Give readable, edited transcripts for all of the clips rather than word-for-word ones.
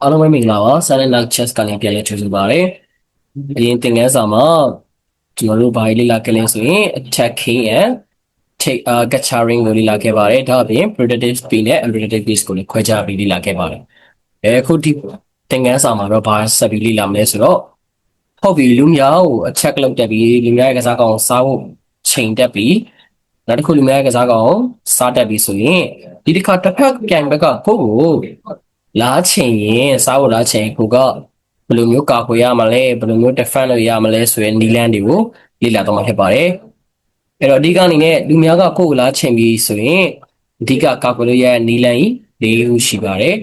အားလုံးပဲမင်္ဂလာပါ Silent Night Chess ကနေပြန်လည်ကြိုဆိုပါရစေ။အရင်သင်ခန်းစာမှာကျွန်တော်တို့ဘာလေ့လာခဲ့လဲဆိုရင် attacking and take capturing ကိုလေ့လာခဲ့ပါတယ်။ဒါအပြင် predictive speed နဲ့ unpredictive speed ကိုလည်းခွဲခြားပြီးလေ့လာခဲ့ပါတယ်။အခုဒီသင်ခန်းစာမှာတော့ဘာဆက်ပြီးလေ့လာမလဲဆိုတော့ဟုတ်ပြီလူများကို attack လုပ်တက်ပြီးလူများရဲ့ကစားကောင်စားဖို့ချိန်တက်ပြီးနောက်တစ်ခုလူများရဲ့ကစားကောင်စားတက်ပြီးဆိုရင်ဒီတစ်ခါတစ်ဖက်ပြန်ဘက်ကကိုယ့်ကိုလာချင်ရင်စားဖို့လာချင်ကိုကဘယ်လိုမျိုးကာကွယ်ရမလဲဘယ်လိုမျိုး defend လုပ်ရမလဲဆိုရင်နီလန်းတွေကိုလေ့လာတော့မှာဖြစ်ပါတယ်အဲ့တော့အဓိကအနေနဲ့လူများကကိုယ့်ကိုလာချင်ပြီးဆိုရင်အဓိကကာကွယ်လို့ရတဲ့နီလန်းကြီး၄ခုရှိပါတယ်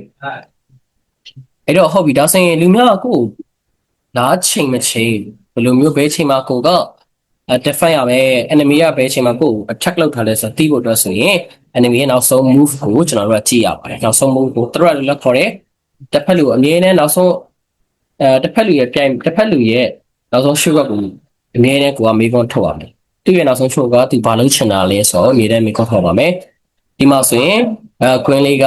အဲ့တော့ဟုတ်ပြီဒါဆိုရင်လူများကကိုယ့်ကိုလာချိန်မချိန်ဘယ်လိုမျိုးဘဲချိန်မှာကိုကdefend ရမယ် enemy ကဘဲချိန်မှာကို attack လုပ်ထားလဲဆိုတော့တီးဖို့အတွက်ဆိုရင် enemy ရဲ့နောက်ဆုံး move ကိုကျွန်တော်တို့ကကြည့်ရပါတယ်နောက်ဆုံး move ကို threat လို့လက်ခေါ်တယ်တစ်ဖက်လူအမြဲတမ်းနောက်ဆုံးတစ်ဖက်လူရဲ့နောက်ဆုံး short ကိုအမြဲတမ်းကိုကမေးခွန်းထုတ်ရမယ်သူ့ရဲ့နောက်ဆုံး short ကသူဘာလုပ်ချင်တာလဲဆိုတော့အမြဲတမ်းမေးခွန်းထုတ်ပါမယ်ဒီမှာဆိုရင်queen လေးက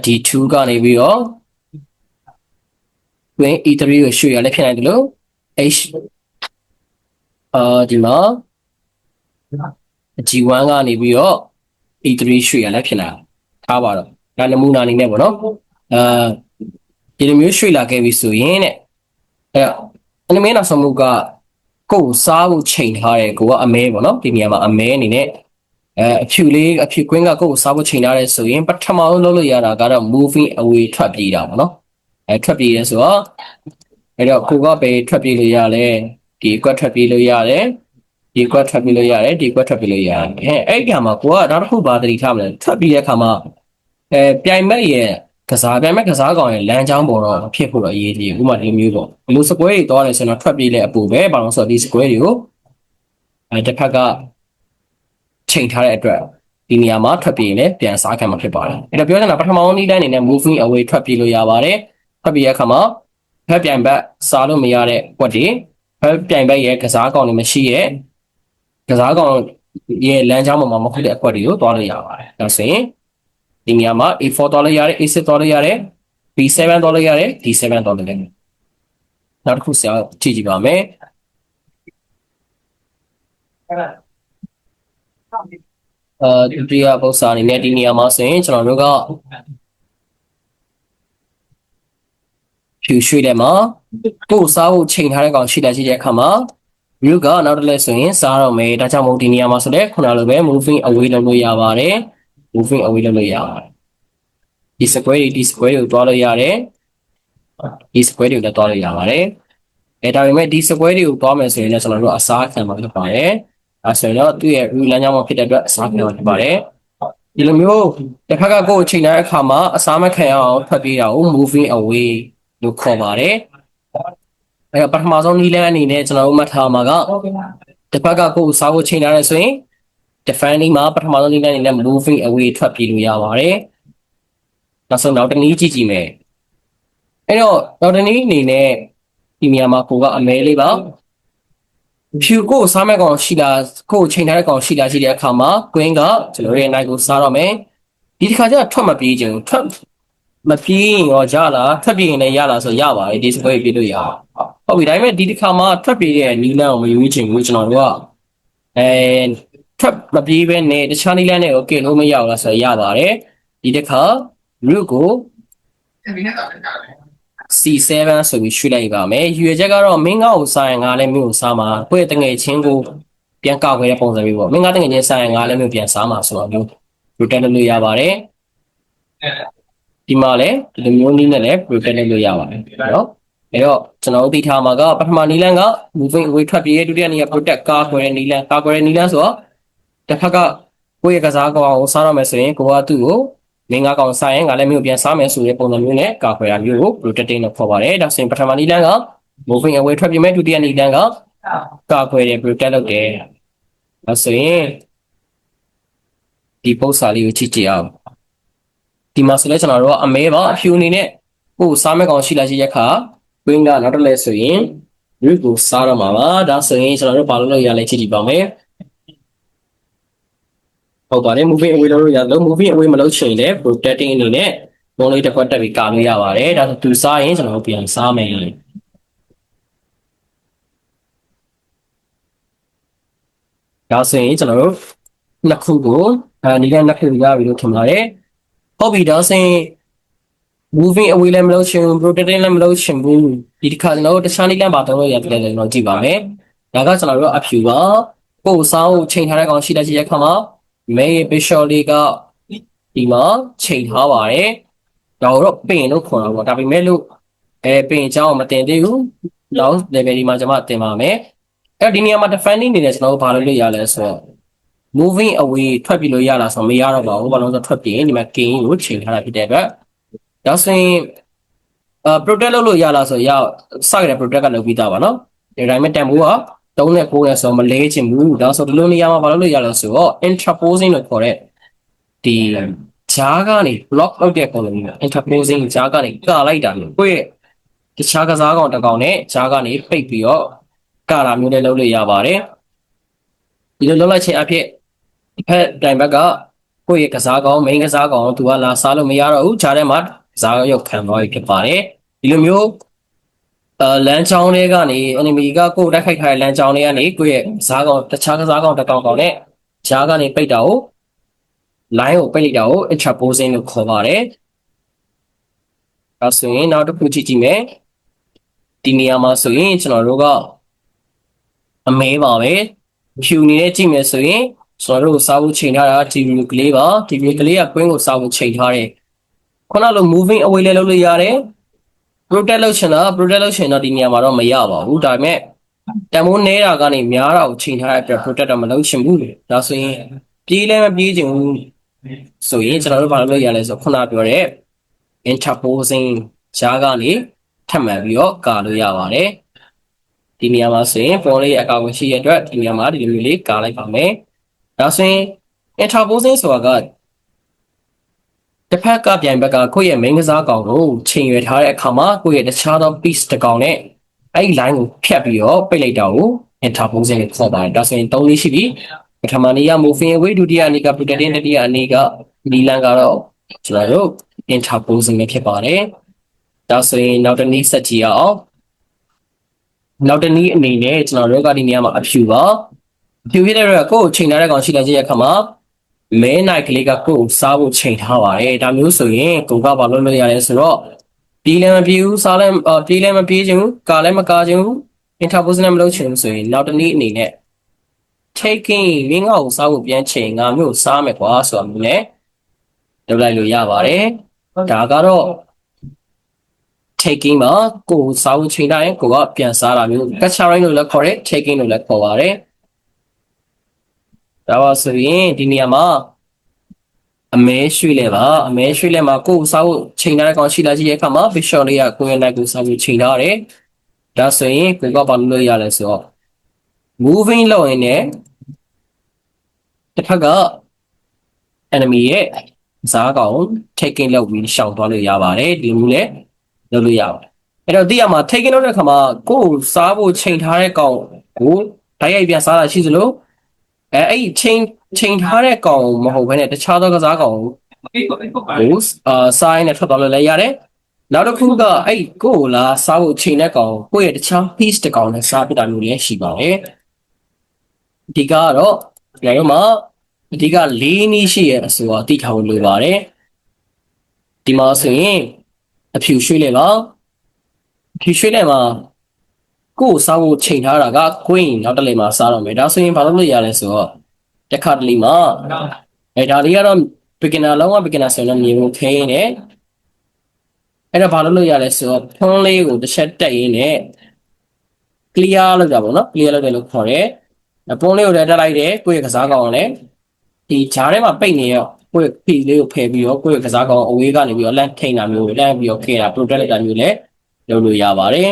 d2 ကနေပြီးတော့ queen e3 ကိုရွှေ့ရလဲဖြစ်နိုင်တယ်လို့ h ဒီမှာ G1 ကနေပြီးတော့ E3 ရွှေ့ရလဲဖြစ်လာထားပါတော့ဒါနမူနာအနေနဲ့ပေါ့နော်ဒီလိုမျိုးရွှေ့လာခဲ့ပြီဆိုရင်တဲ့အနမင်းနောက်ဆုံးမှုကကိုယ်စားဖို့ချိန်ထားတယ်ကိုကအမဲပေါ့နော်ဒီနေရာမှာအမဲအနေနဲ့အဖြူကွင်းကကိုယ်စားဖို့ချိန်ထားတယ်ဆိုရင်ပထမဆုံးလုပ်လို့ရတာကတော့ moving away ထွက်ပြေးတာပေါ့နော်ထွက်ပြေးရဲဆိုတော့အဲ့တော့ကိုကပဲထွက်ပြေးလို့ရလဲဒီကွက်ထွက်ပြေးလို့ရတယ်ဒီကွက်ထွက်ပြီးလို့ရတယ်ဒီကွက်ထွက်ပြီးလို့ရတယ်အဲ့ဒီခါမှာကိုကနောက်တစ်ခုပါသတိထားမလဲထွက်ပြီးတဲ့အခါမှာပြိုင်မဲ့ရဲ့ကစားကောင်ရဲ့လမ်းကြောင်းပေါ်တော့ဖြစ်ဖို့တော့အရေးကြီးဥပမာဒီမျိုးပေါ့ဘလို့စကွဲတွေတောတယ်ဆိုတော့ထွက်ပြီးလဲအပူပဲဘာလို့ဆိုတော့ဒီစကွဲတွေကိုတစ်ဖက်ကချိန်ထားတဲ့အတွက်ဒီနေရာမှာထွက်ပြီးရင်လည်းပြန်စားခံမှာဖြစ်ပါတယ်အဲ့တော့ပြောချင်တာပထမဆုံးနည်းလမ်းအနေနဲ့ moving away ထွက်ပြီးလို့ရပါတယ်ထွက်ပြီးတဲ့အခါမှာဖက်ပြိုင်ဘက်စားလို့မရတဲ့ကွက်တွေဖက်ပြိုင်ဘက်ရဲ့ကစားကောင်တွေမရှိရဲ့ကစားကောင်ရဲ့လမ်းကြောင်းပေါ်မှာမဟုတ်တဲ့အကွက်တွေကိုတွားလို့ရပါတယ်။ဒါဆိုရင်ဒီနေရာမှာ A4 တွားလို့ရတယ် A6 တွားလို့ရတယ် B7 တွားလို့ရတယ် D7 တွားလို့ရတယ်။နောက်တစ်ခုဆက်ကြည့်ကြည့်ပါမယ်။ဒုတိယပုံစံအနေနဲ့ဒီနေရာမှာဆိုရင်ကျွန်တော်တို့ကဖြူရွှေ့တယ်မှာကိုယ်စားဖို့ချိန်ထားတဲ့ကောင်ရှိတဲ့အခါမှာမြို့ကနောက်တစ်လက်ဆိုရင်စားတော့မယ်ဒါကြောင့်မို့ဒီနေရာမှာဆိုလည်းခုနလိုပဲ moving away လုပ်လို့ရပါတယ် moving away လုပ်လို့ရပါတယ်ဒီ square ကိုတွားလို့ရတယ်ဒီ square တွေကိုလည်းတွားလို့ရပါတယ်ဒါပေမဲ့ဒီ square တွေကိုတွားမယ်ဆိုရင်လည်းကျွန်တော်တို့အစားခံမှာဖြစ်ပါတယ်အဲဆိုရင်တော့သူ့ရဲ့ rule လမ်းကြောင်းမှာဖြစ်တဲ့အတွက်အစားခံမှာဖြစ်ပါတယ်ဒီလိုမျိုးတစ်ခါကကိုယ်ချိန်တဲ့အခါမှာအစားမခံအောင်ထွက်ပြေးတာကို moving away လို့ခေါ်ပါတယ်အဲ့ပထမဆုံးနည်းလမ်းအနေနဲ့ကျွန်တော်တို့မှတ်ထားမှာကတစ်ဖက်ကကိုယ်စားဖို့ချိန်ထားတယ်ဆိုရင် defending မှာပထမဆုံးနည်းလမ်းအနေနဲ့ moving away ထွက်ပြေးလို့ရပါတယ်နောက်ဆုံးနောက်တစ်နည်းကြည့်မယ်အဲ့တော့နောက်တစ်နည်းအနေနဲ့ဒီနေရာမှာကိုကအမဲလေးပါဖြူကိုစားမဲ့ကောင်ရှိလားကိုချိန်ထားတဲ့ကောင်ရှိလားရှိတဲ့အခါမှာ queen ကကျွန်တော်ရဲ့ knight ကိုစားတော့မယ်ဒီတစ်ခါကျထွက်မပြေးချင်ဘူးထွက်မပြေးရင်ရောရလားထွက်ပြေးရင်လည်းရလားဆိုရပါတယ်ဒီစပွဲပြေးလို့ရဟုတ်ပြီဒါပေမဲ့ဒီတစ်ခါမှာထွက်ပြေးတဲ့နီလန်းကိုမရွေးချင်ဘူးကျွန်တော်တို့ကထွက်မပြေးပဲနဲ့တခြားနီလန်းတွေကိုကင်လို့မရဘူးလားဆိုရပါတယ်ဒီတစ်ခါ rook ကို C7 ဆိုပြီးရွှေ့လိုက်ပါမယ်ရွေချက်ကတော့မင်းငါ့ကိုစားရင်ငါလည်းမင်းကိုစားမှာကိုယ့်ရဲ့တငယ်ချင်းကိုပြန်ကောက်ခဲ့တဲ့ပုံစံမျိုးပေါ့မင်းငါတငယ်ချင်းစားရင်ငါလည်းမင်းပြန်စားမှာဆိုတော့မျိုး rotate လုပ်လို့ရပါတယ်ဒီမှာလည်းဒီလိုမျိုးနည်းနဲ့လည်း rotate လုပ်လို့ရပါတယ်နော်အဲ့တော့ကျွန်တော်တို့သိထားမှာကပထမနည်းလမ်းက moving away ထွက်ပြေးဒုတိယနည်းက protect ကာကွယ်တဲ့နည်းလမ်းဆိုတော့တစ်ဖက်ကကိုယ့်ရဲ့ကစားကောင်ကိုစားရမယ်ဆိုရင်ကိုကသူ့ကိုမင်းငါကောင်စားရင်ငါလည်းမျိုးပြန်စားမယ်ဆိုတဲ့ပုံစံမျိုးနဲ့ကာကွယ်တာမျိုးကို protecting လို့ခေါ်ပါတယ်ဒါဆိုရင်ပထမနည်းလမ်းက moving away ထွက်ပြေးမယ်ဒုတိယနည်းလမ်းကကာကွယ်တယ် protect လုပ်တယ်ဒါဆိုရင်ဒီပုံစံလေးကိုကြည့်ကြည့်အောင်ဒီမှာဆိုလဲကျွန်တော်တို့ကအမဲပါအဖြူအနေနဲ့ကိုယ်စားမဲ့ကောင်ရှိလားရှိတဲ့အခါ queen ကနောက်တစ်လဲဆိုရင် rook ကိုစားတော့မှာပါဒါဆိုရင်ကျွန်တော်တို့ဘာလို့ရလဲကြည့်ကြည့်ပါမယ်ဟုတ်ပါတယ် moving away လုပ်လို့ရတယ် moving away မလုပ်ချင်လည်း protecting အနေနဲ့ ပုံလေးတစ်ခွက်တက်ပြီးကာလို့ရပါတယ်ဒါဆိုသူစားရင်ကျွန်တော်တို့ပြန်စားမယ်ဒါဆိုရင်ကျွန်တော်တို့နှစ်ခုကိုဒီကနှစ်ခုရပြီလို့ထင်ပါတယ်ဟုတ်ပြီဒါဆိုရင် moving away လည်းမလုပ်ချင်ဘူး rotating လည်းမလုပ်ချင်ဘူးဒီတစ်ခါကျွန်တော်တို့တခြားနည်းလမ်းပါသုံးလို့ရတယ်လည်းကျွန်တော်ကြည့်ပါမယ်ဒါကကျွန်တော်တို့အဖြူပါကိုယ်စားကိုချိန်ထားတဲ့ကောင်ရှိတဲ့အခါမှာ main bishop လေးကဒီမှာချိန်ထားပါတယ်ဒါတော့ပင်လို့ခေါ်တာပေါ့ဒါပေမဲ့လို့ပင်အကြောင်းမတင်သေးဘူးနောက် level ဒီမှာကျွန်မတင်ပါမယ်ဒီနေရာမှာ defending နေတယ်ကျွန်တော်တို့ဘာလုပ်လို့ရလဲဆိုတော့ moving away ထွက်ပြီးလို့ရလားဆိုတော့မရတော့ပါဘူးဘာလို့လဲဆိုတော့ထွက်ပြီးရင်ဒီမှာ gain ကိုချိန်ထားတာဖြစ်တဲ့အတွက်ဒါဆိုရင်protect လုပ်လို့ရလားဆိုတော့စကြတဲ့ protect ကလုပ်ပြီးသားပါနော်ဒီတိုင်းမဲ့တန်ဖိုးက3နဲ့9နဲ့ဆိုတော့မလဲချင်ဘူးဒါဆိုဒီလိုနေရာမှာဘာလုပ်လို့ရလဲဆိုတော့ interposing လို့ခေါ်တဲ့ဒီဂျားကနေ block လုပ်တဲ့ပုံစံမျိုး interposing ဂျားကနေကာလိုက်တာမျိုးကိုယ့်ရဲ့တခြားကစားကောင်တစ်ကောင်နဲ့ဂျားကနေပိတ်ပြီးတော့ကာလာမျိုးနဲ့လုပ်လို့ရပါတယ်ဒီလိုလုပ်လိုက်ခြင်းအဖြစ်ဖက်တိုင်ဘက်ကကိုယ့်ရဲ့ကစားကောင် main ကစားကောင်သူကလာစားလို့မရတော့ဘူးဂျားထဲမှာကစားရုပ်ခံသွားပြီဖြစ်ပါတယ်ဒီလိုမျိုးလမ်းကြောင်းတွေကနေ enemy ကကိုယ်တိုက်ခိုက်ထားတဲ့လမ်းကြောင်းတွေကနေကိုယ့်ရဲ့ကစားကောင်တခြားကစားကောင်တစ်ကောင်ကောင်နဲ့ဂျားကနေပိတ်တာကို line ကိုပိတ်လိုက်တာကို interposing လို့ခေါ်ပါတယ်ဒါဆိုရင်နောက်တစ်ခုကြည့်မယ်ဒီနေရာမှာဆိုရင်ကျွန်တော်တို့ကအမဲပါပဲ Q နေနဲ့ကြည့်မယ်ဆိုရင်ကျွန်တော်တို့စားဖို့ချိန်ထားတာ TV ကလေးပါ TV ကလေးက queen ကိုစားဖို့ချိန်ထားတယ်ခုနလို moving away လည်းလုပ်လို့ရတယ် protect လုပ်ချင်တော့ဒီနေရာမှာတော့မရပါဘူးဒါပေမဲ့တန်ဖိုးနေတာကနေများတာကိုချိန်ထားတဲ့အတွက် protect တော့မလုပ်ချင်ဘူးဒါဆိုရင်ပြေးလည်းမပြေးချင်ဘူးဆိုရင်ကျွန်တော်တို့ဘာလုပ်ရလဲဆိုခုနပြောတဲ့ interposing ဂျားကနေထပ်မှန်ပြီးတော့ကာလို့ရပါတယ်ဒီနေရာမှာဆိုရင်ပေါ်လေးအကောင့်ရှိရတဲ့အတွက်ဒီနေရာမှာဒီလိုမျိုးလေးကာလိုက်ပါမယ်ဒါဆိုရင် interposing ဆိုတာကတစ်ဖက်ကပြိုင်ဘက်ကကိုယ့်ရဲ့ main ကစားကောင်ကိုချိန်ရွယ်ထားတဲ့အခါမှာကိုယ့်ရဲ့တခြားသော piece တစ်ကောင်နဲ့အဲ့ဒီ line ကိုဖြတ်ပြီးတော့ပိတ်လိုက်တာကို interposing လို့ခေါ်ပါတယ်ဒါဆိုရင်၃လေးရှိပြီပထမနေ့က moving away ဒုတိယနေ့က protecting တတိယနေ့ကနီလန်ကတော့ကျွန်တော်တို့ interposing ပဲဖြစ်ပါတယ်ဒါဆိုရင်နောက်တစ်နေ့ဆက်ကြည့်အောင်နောက်တစ်နေ့အနေနဲ့ကျွန်တော်တို့ကဒီနေရာမှာအဖြူပါအဖြူဖြစ်တဲ့တော့ကိုယ်ချိန်ထားတဲ့ကောင်ရှိတဲ့အခါမှာမဲနိုင်ကလေးကကိုယ်စားဖို့ချိန်ထားပါတယ်ဒါမျိုးဆိုရင်ကိုကဘာလုပ်လို့ရလဲဆိုတော့ပြေးလည်းမပြေးဘူးစားလည်းပြေးလည်းမပြေးချင်ဘူးကာလည်းမကာချင်ဘူး interposing မလုပ်ချင်ဘူးဆိုရင်နောက်တစ်နေ့အနေနဲ့ taking မင်းငါ့ကိုစားဖို့ပြန်ချိန်ငါမျိုးစားမယ်ကွာဆိုတာမျိုးနဲ့လုပ်လိုက်လို့ရပါတယ်ဒါကတော့ taking မှာကိုယ်စားဖို့ချိန်တိုင်းကိုကပြန်စားတာမျိုး capturing လို့လည်းခေါ်တယ် taking လို့လည်းခေါ်ပါတယ်ဒါပါဆိုရင်ဒီနေရာမှာအမဲရွှေ့လဲပါအမဲရွှေ့လဲမှာကိုယ်စားဖို့ချိန်ထားတဲ့ကောင်ရှိလာကြည့်ရဲ့အခါမှာ bishop လေးကကိုယ်ရဲ့နိုင်ကိုစားဖို့ချိန်ထားတယ်ဒါဆိုရင်ကိုကဘာလုပ်ရလဲဆိုတော့ moving လုပ်ရင်လည်းတစ်ဖက်က enemy ရဲ့ဇားကောင် taking လုပ်ပြီးရှောင်သွားလို့ရပါတယ်ဒီလိုမျိုးလည်းလုပ်လို့ရပါတယ်အဲ့တော့ဒီအမှာ taking လုပ်တဲ့အခါမှာကိုယ်စားဖို့ချိန်ထားတဲ့ကောင်ကိုတိုက်ရိုက်ပြန်စားတာရှိသလိုအဲ့ချိန်ထားတဲ့ကောင်မဟုတ်ဘဲနဲ့တခြားသောကစားကောင်ကိုစားရင်လည်းထွက်သွားလို့လည်းရတယ်နောက်တစ်ခုကအဲ့ကိုယ်လာစားဖို့ချိန်တဲ့ကောင်ကိုယ့်ရဲ့တခြား piece တစ်ကောင်နဲ့စားပြတာမျိုးလည်းရှိပါတယ်ဒီကတော့ဒီတော့မှအဓိက၄နည်းရှိရဲ့အဆိုအတိထားလို့လိုပါတယ်ဒီမှာဆိုရင်အဖြူရွှေ့လဲပါအဖြူရွှေ့လဲမှာကိုယ်စားဖို့ချိန်ထားတာက queen နောက်တစ်လေမှာစားတော့မယ်ဒါဆိုရင်ဘာလို့လို့ရလဲဆိုတော့တစ်ခါတလေမှာဒါလေးကတော့ beginner လုံးဝ beginner ဆိုရင်မြေပုံခင်းနေအဲ့တော့ဘာလို့လို့ရလဲဆိုတော့ဖုန်းလေးကိုတစ်ချက်တက်ရင်းနဲ့ clear လုပ်တာပေါ့နော် clear လုပ်တယ်လို့ခေါ်တယ်ဖုန်းလေးကိုတက်လိုက်တယ်ကိုယ့်ရဲ့ကစားကောင်လည်းဒီဂျားထဲမှာပိတ်နေရောကိုယ့်ရဲ့ piece လေးကိုဖယ်ပြီးတော့ကိုယ့်ရဲ့ကစားကောင်အဝေးကနေပြီးတော့လန့်ထိန်တာမျိုးလန့်ပြီးတော့ခဲတာ protect လိုက်တာမျိုးလည်းလုပ်လို့ရပါတယ်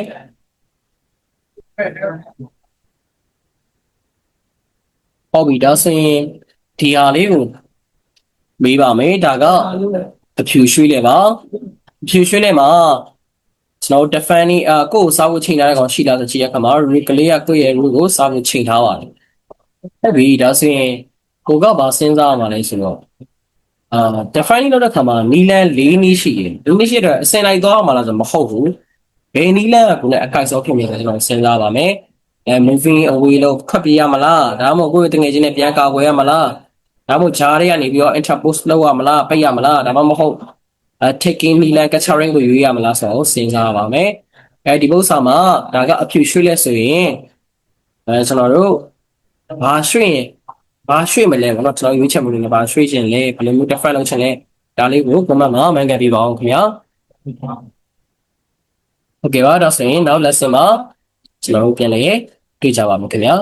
ဟုတ်ပြီဒါဆိုရင်ဒီဟာလေးကိုမေးပါမယ်ဒါကအဖြူရွှေ့လဲပါအဖြူရွှေ့လဲမှာကျွန်တော် defending ကိုယ်စားဖို့ချိန်ထားတဲ့ကောင်ရှိလားဆိုကြည့်ရခါမှာ root ကလေးကကိုယ့်ရဲ့ root ကိုစားဖို့ချိန်ထားပါတယ်ဟုတ်ပြီဒါဆိုရင်ကိုကဘာစဉ်းစားရမှာလဲဆိုတော့ define လုပ်တဲ့ခါမှာနီလန်၄နည်းရှိတယ်ဒီနည်းရှိတဲ့အစင်လိုက်သွားမှာလားဆိုမဟုတ်ဘူးဘယ်နီလန်ကကိုလည်းအခိုက်အစောဖြစ်နေတယ်ကျွန်တော်စဉ်းစားပါမယ်moving away လို့ဖတ်ပြရမလားဒါမှမဟုတ်ကိုယ့်ရဲ့တငယ်ချင်းနဲ့ပြန်ကာကွယ်ရမလားဒါမှမဟုတ်ဂျားတွေကနေပြီးတော့ interpost လုပ်ရမလားပိတ်ရမလားဒါမှမဟုတ် taking နီလန် capturing ကိုရွေးရမလားဆိုတော့စဉ်းစားပါမယ်ဒီပု္ပ္ပစာမှာဒါကအဖြူရွှေ့လဲဆိုရင်ကျွန်တော်တို့ဘာရွှေ့မလဲဘောနော်ကျွန်တော်ရွေးချက်မလို့လည်းဘာရွှေ့ခြင်းလဲဘယ်လိုမျိုး different လုပ်ခြင်းလဲဒါလေးကို comment မှာမှန်ကန်ပြပါအောင်ခင်ဗျာဟုတ်ကဲ့ပါဒါဆိုရင်နောက် lesson မှာကျွန်တော်တို့ပြန်လည်တွေ့ကြပါမယ်ခင်ဗျာ